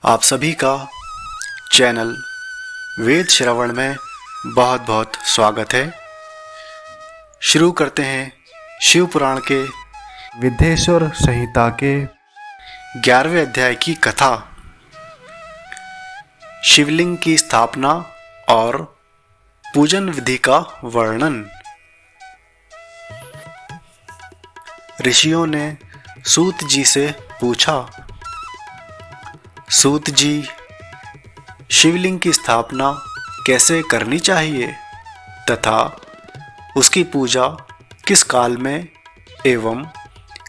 आप सभी का चैनल वेद श्रवण में बहुत बहुत स्वागत है। शुरू करते हैं शिव पुराण के विद्येश्वर संहिता के 11वें अध्याय की कथा। शिवलिंग की स्थापना और पूजन विधि का वर्णन। ऋषियों ने सूत जी से पूछा, सूत जी, शिवलिंग की स्थापना कैसे करनी चाहिए तथा उसकी पूजा किस काल में एवं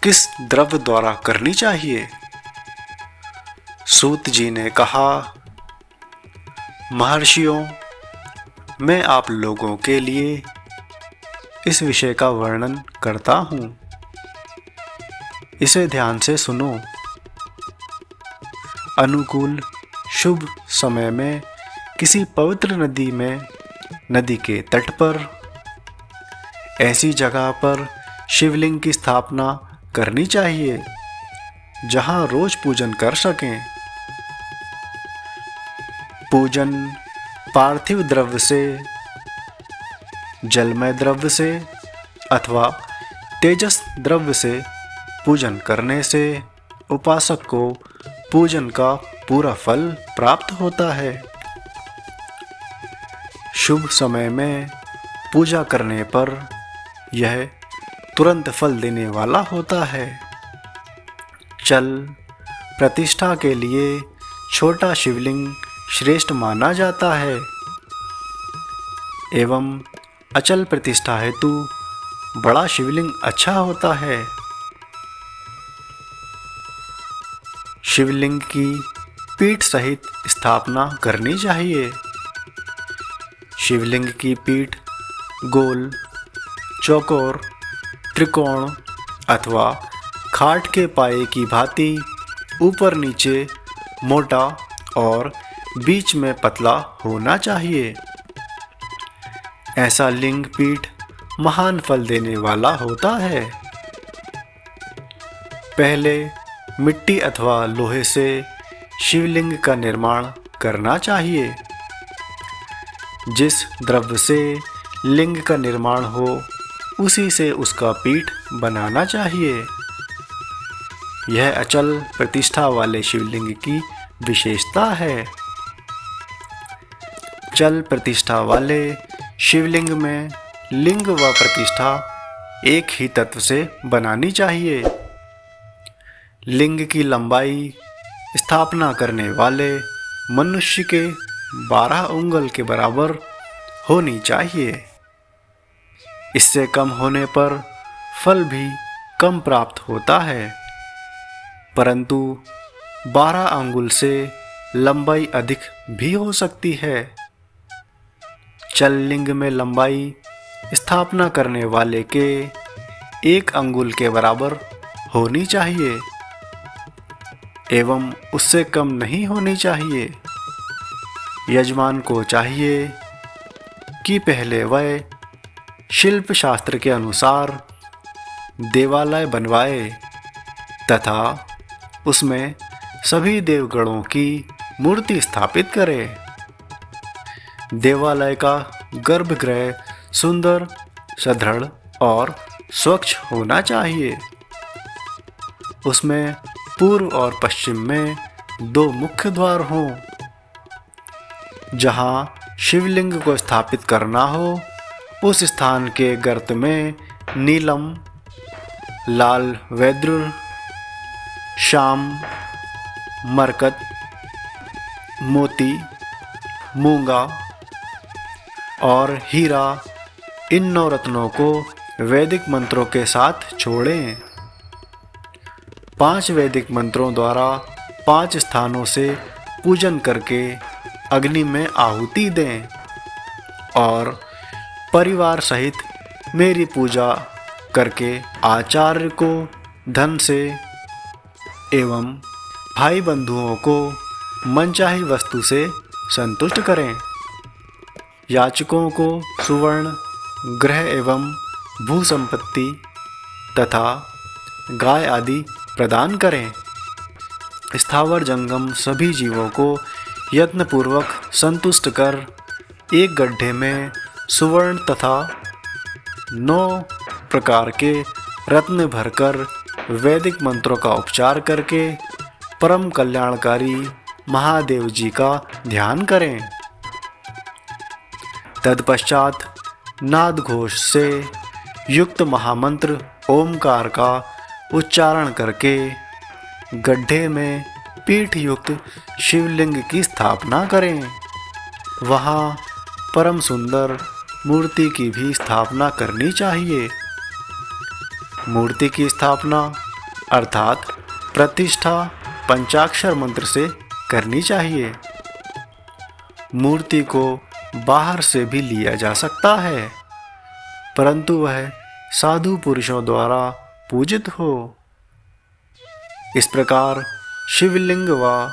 किस द्रव्य द्वारा करनी चाहिए? सूत जी ने कहा, महर्षियों, मैं आप लोगों के लिए इस विषय का वर्णन करता हूँ। इसे ध्यान से सुनो। अनुकूल शुभ समय में किसी पवित्र नदी में, नदी के तट पर, ऐसी जगह पर शिवलिंग की स्थापना करनी चाहिए जहां रोज पूजन कर सकें। पूजन पार्थिव द्रव्य से, जलमय द्रव्य से अथवा तेजस द्रव्य से पूजन करने से उपासक को पूजन का पूरा फल प्राप्त होता है। शुभ समय में पूजा करने पर यह तुरंत फल देने वाला होता है। चल प्रतिष्ठा के लिए छोटा शिवलिंग श्रेष्ठ माना जाता है एवं अचल प्रतिष्ठा हेतु बड़ा शिवलिंग अच्छा होता है। शिवलिंग की पीठ सहित स्थापना करनी चाहिए। शिवलिंग की पीठ गोल, चौकोर, त्रिकोण अथवा खाट के पाए की भांति ऊपर नीचे मोटा और बीच में पतला होना चाहिए। ऐसा लिंग पीठ महान फल देने वाला होता है। पहले मिट्टी अथवा लोहे से शिवलिंग का निर्माण करना चाहिए। जिस द्रव्य से लिंग का निर्माण हो उसी से उसका पीठ बनाना चाहिए। यह अचल प्रतिष्ठा वाले शिवलिंग की विशेषता है। चल प्रतिष्ठा वाले शिवलिंग में लिंग व प्रतिष्ठा एक ही तत्व से बनानी चाहिए। लिंग की लंबाई स्थापना करने वाले मनुष्य के 12 उंगल के बराबर होनी चाहिए। इससे कम होने पर फल भी कम प्राप्त होता है, परंतु 12 अंगुल से लंबाई अधिक भी हो सकती है। चल लिंग में लंबाई स्थापना करने वाले के 1 अंगुल के बराबर होनी चाहिए एवं उससे कम नहीं होनी चाहिए। यजमान को चाहिए कि पहले वह शिल्प शास्त्र के अनुसार देवालय बनवाए तथा उसमें सभी देवगणों की मूर्ति स्थापित करे। देवालय का गर्भगृह सुंदर, सुदृढ़ और स्वच्छ होना चाहिए। उसमें पूर्व और पश्चिम में 2 मुख्य द्वार हों। जहां शिवलिंग को स्थापित करना हो उस स्थान के गर्त में नीलम, लाल वैद्युर, श्याम, मरकत, मोती, मूंगा और हीरा, इन 9 रत्नों को वैदिक मंत्रों के साथ छोड़ें। 5 वैदिक मंत्रों द्वारा 5 स्थानों से पूजन करके अग्नि में आहुति दें और परिवार सहित मेरी पूजा करके आचार्य को धन से एवं भाई बंधुओं को मनचाही वस्तु से संतुष्ट करें। याचकों को सुवर्ण, गृह एवं भू संपत्ति तथा गाय आदि प्रदान करें। स्थावर जंगम सभी जीवों को यत्नपूर्वक संतुष्ट कर एक गड्ढे में सुवर्ण तथा 9 प्रकार के रत्न भरकर वैदिक मंत्रों का उपचार करके परम कल्याणकारी महादेव जी का ध्यान करें। तत्पश्चात नाद घोष से युक्त महामंत्र ओमकार का उच्चारण करके गड्ढे में पीठ युक्त शिवलिंग की स्थापना करें। वहाँ परम सुंदर मूर्ति की भी स्थापना करनी चाहिए। मूर्ति की स्थापना अर्थात प्रतिष्ठा पंचाक्षर मंत्र से करनी चाहिए। मूर्ति को बाहर से भी लिया जा सकता है, परंतु वह साधु पुरुषों द्वारा पूजित हो। इस प्रकार शिवलिंग व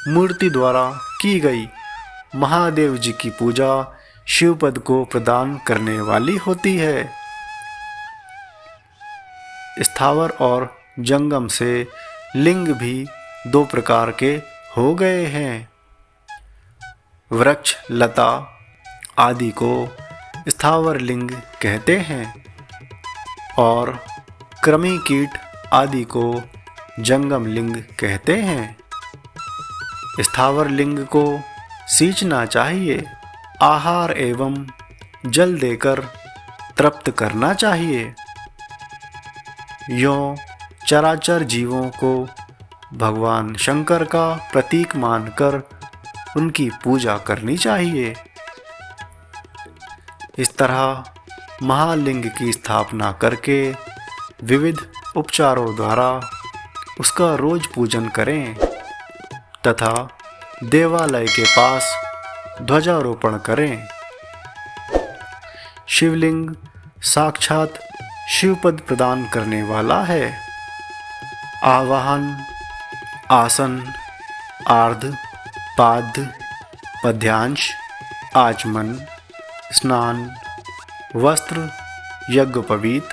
मूर्ति द्वारा की गई महादेव जी की पूजा शिवपद को प्रदान करने वाली होती है। स्थावर और जंगम से लिंग भी 2 प्रकार के हो गए हैं। वृक्ष लता आदि को स्थावर लिंग कहते हैं और कृमि कीट आदि को जंगम लिंग कहते हैं। स्थावर लिंग को सींचना चाहिए, आहार एवं जल देकर तृप्त करना चाहिए। यों चराचर जीवों को भगवान शंकर का प्रतीक मानकर उनकी पूजा करनी चाहिए। इस तरह महालिंग की स्थापना करके विविध उपचारों द्वारा उसका रोज पूजन करें तथा देवालय के पास ध्वजारोपण करें। शिवलिंग साक्षात शिवपद प्रदान करने वाला है। आवाहन, आसन, आर्ध, पाद्य, पद्यांश, आचमन, स्नान, वस्त्र, यज्ञोपवीत,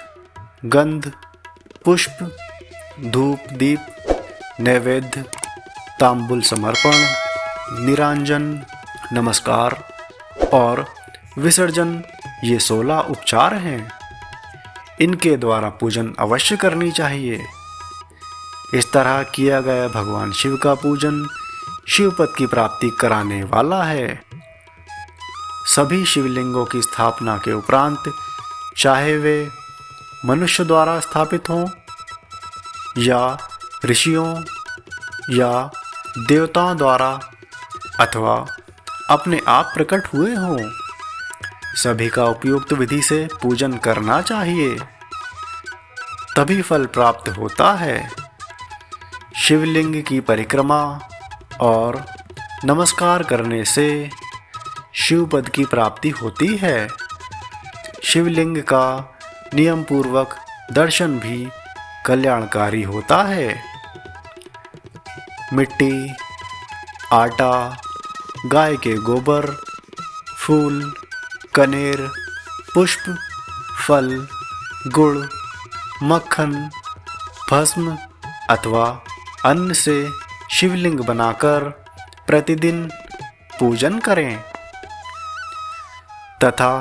गंध, पुष्प, धूप दीप, नैवेद्य, तांबुल समर्पण, निरांजन, नमस्कार और विसर्जन ये 16 उपचार हैं। इनके द्वारा पूजन अवश्य करनी चाहिए। इस तरह किया गया भगवान शिव का पूजन शिवपद की प्राप्ति कराने वाला है। सभी शिवलिंगों की स्थापना के उपरांत चाहे वे मनुष्य द्वारा स्थापित हों या ऋषियों या देवताओं द्वारा अथवा अपने आप प्रकट हुए हों, सभी का उपयुक्त विधि से पूजन करना चाहिए, तभी फल प्राप्त होता है। शिवलिंग की परिक्रमा और नमस्कार करने से शिवपद की प्राप्ति होती है। शिवलिंग का नियम पूर्वक दर्शन भी कल्याणकारी होता है। मिट्टी, आटा, गाय के गोबर, फूल, कनेर, पुष्प, फल, गुड़, मक्खन, भस्म अथवा अन्न से शिवलिंग बनाकर प्रतिदिन पूजन करें तथा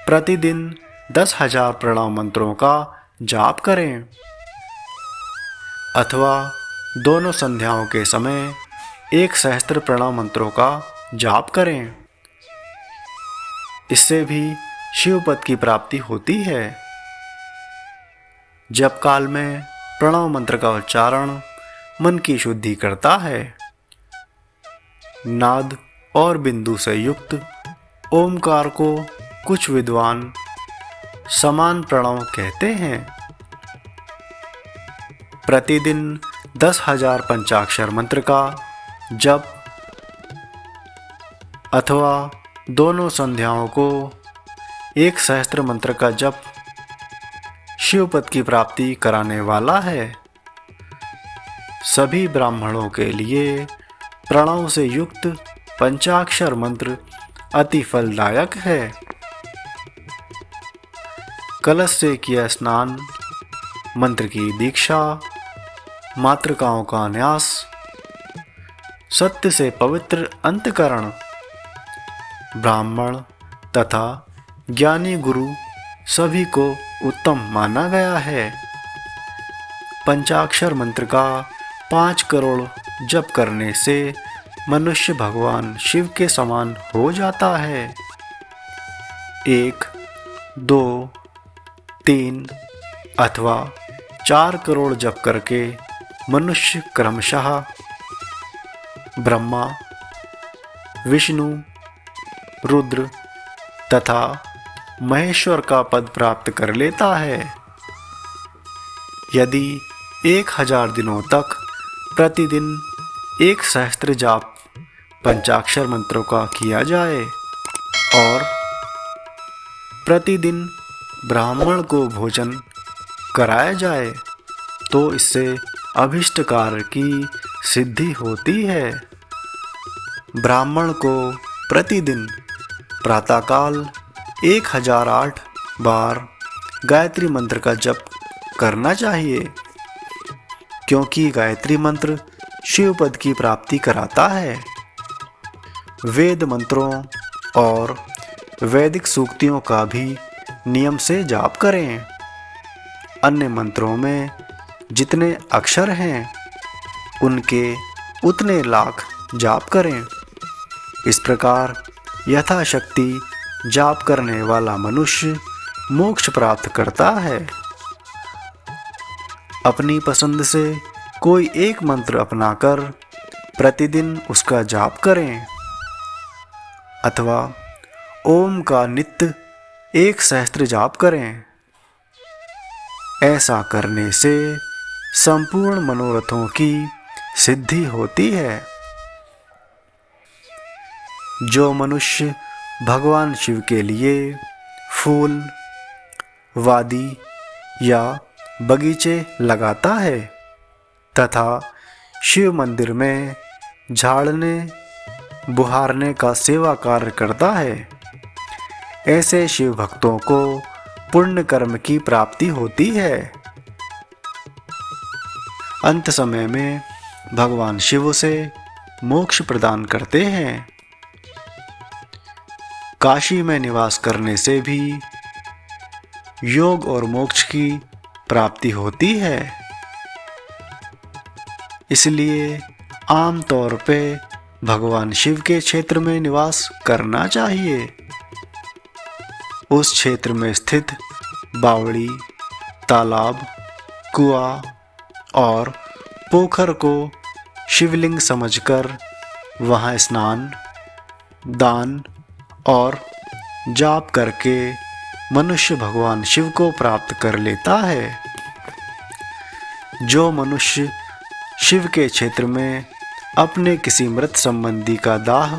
प्रतिदिन 10,000 प्रणव मंत्रों का जाप करें अथवा दोनों संध्याओं के समय 1 सहस्त्र प्रणव मंत्रों का जाप करें। इससे भी शिवपद की प्राप्ति होती है। जप काल में प्रणव मंत्र का उच्चारण मन की शुद्धि करता है। नाद और बिंदु से युक्त ओमकार को कुछ विद्वान समान प्रणव कहते हैं। प्रतिदिन 10,000 पंचाक्षर मंत्र का जप अथवा दोनों संध्याओं को 1 सहस्त्र मंत्र का जप शिवपद की प्राप्ति कराने वाला है। सभी ब्राह्मणों के लिए प्रणव से युक्त पंचाक्षर मंत्र अति फलदायक है। कलश से किया स्नान, मंत्र की दीक्षा, मातृकाओं का न्यास सत्य से पवित्र अंतःकरण, ब्राह्मण तथा ज्ञानी गुरु सभी को उत्तम माना गया है। पंचाक्षर मंत्र का 5 करोड़ जप करने से मनुष्य भगवान शिव के समान हो जाता है। 1, 2, 3 अथवा 4 करोड़ जप करके मनुष्य क्रमशः ब्रह्मा, विष्णु, रुद्र तथा महेश्वर का पद प्राप्त कर लेता है। यदि 1000 दिनों तक प्रतिदिन 1 सहस्त्र जाप पंचाक्षर मंत्रों का किया जाए और प्रतिदिन ब्राह्मण को भोजन कराया जाए तो इससे अभिष्ट कार्य की सिद्धि होती है। ब्राह्मण को प्रतिदिन प्रातःकाल 1008 बार गायत्री मंत्र का जप करना चाहिए, क्योंकि गायत्री मंत्र शिव पद की प्राप्ति कराता है। वेद मंत्रों और वैदिक सूक्तियों का भी नियम से जाप करें। अन्य मंत्रों में जितने अक्षर हैं उनके उतने लाख जाप करें। इस प्रकार यथाशक्ति जाप करने वाला मनुष्य मोक्ष प्राप्त करता है। अपनी पसंद से कोई एक मंत्र अपनाकर प्रतिदिन उसका जाप करें अथवा ओम का नित्य 1 सहस्त्र जाप करें। ऐसा करने से संपूर्ण मनोरथों की सिद्धि होती है। जो मनुष्य भगवान शिव के लिए फूल, वादी या बगीचे लगाता है तथा शिव मंदिर में झाड़ने बुहारने का सेवा कार्य करता है, ऐसे शिव भक्तों को पुण्य कर्म की प्राप्ति होती है। अंत समय में भगवान शिव उसे मोक्ष प्रदान करते हैं। काशी में निवास करने से भी योग और मोक्ष की प्राप्ति होती है। इसलिए आम तौर पे भगवान शिव के क्षेत्र में निवास करना चाहिए। उस क्षेत्र में स्थित बावड़ी, तालाब, कुआं और पोखर को शिवलिंग समझकर वहां स्नान, दान और जाप करके मनुष्य भगवान शिव को प्राप्त कर लेता है। जो मनुष्य शिव के क्षेत्र में अपने किसी मृत संबंधी का दाह,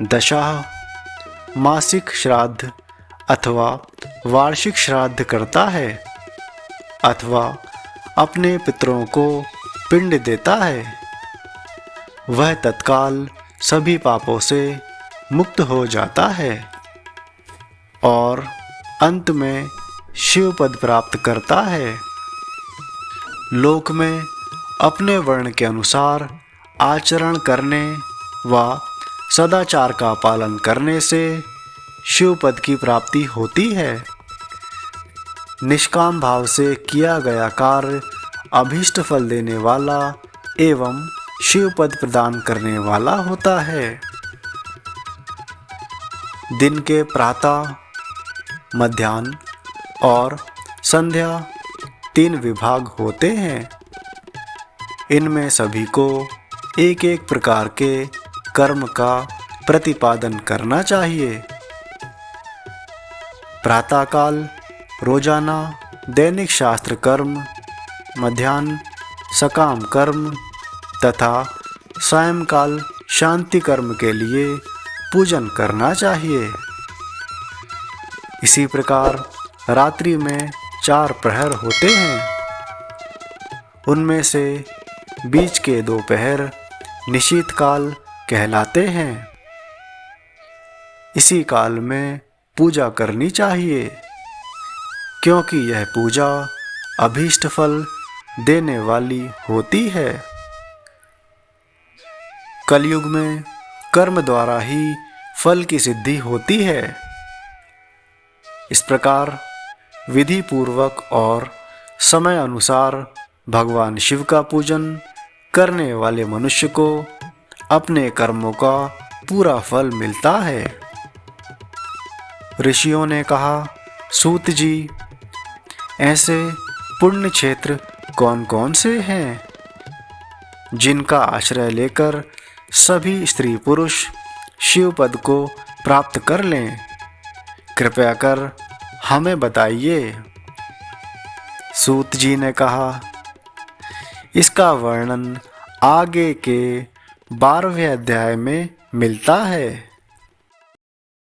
दशाह, मासिक श्राद्ध अथवा वार्षिक श्राद्ध करता है अथवा अपने पितरों को पिंड देता है, वह तत्काल सभी पापों से मुक्त हो जाता है और अंत में शिव पद प्राप्त करता है। लोक में अपने वर्ण के अनुसार आचरण करने व सदाचार का पालन करने से शिव पद की प्राप्ति होती है। निष्काम भाव से किया गया कार्य अभीष्ट फल देने वाला एवं शिव पद प्रदान करने वाला होता है। दिन के प्रातः, मध्याह्न और संध्या 3 विभाग होते हैं। इनमें सभी को एक एक प्रकार के कर्म का प्रतिपादन करना चाहिए। प्रातःकाल रोजाना दैनिक शास्त्र कर्म, मध्याह्न सकाम कर्म तथा सायंकाल शांति कर्म के लिए पूजन करना चाहिए। इसी प्रकार रात्रि में 4 प्रहर होते हैं। उनमें से बीच के 2 प्रहर निशीत काल कहलाते हैं। इसी काल में पूजा करनी चाहिए, क्योंकि यह पूजा अभीष्ट फल देने वाली होती है। कलयुग में कर्म द्वारा ही फल की सिद्धि होती है। इस प्रकार विधि पूर्वक और समय अनुसार भगवान शिव का पूजन करने वाले मनुष्य को अपने कर्मों का पूरा फल मिलता है। ऋषियों ने कहा, सूत जी, ऐसे पुण्य क्षेत्र कौन कौन से हैं जिनका आश्रय लेकर सभी स्त्री पुरुष शिव पद को प्राप्त कर लें? कृपया कर हमें बताइए। सूत जी ने कहा, इसका वर्णन आगे के 12वें अध्याय में मिलता है।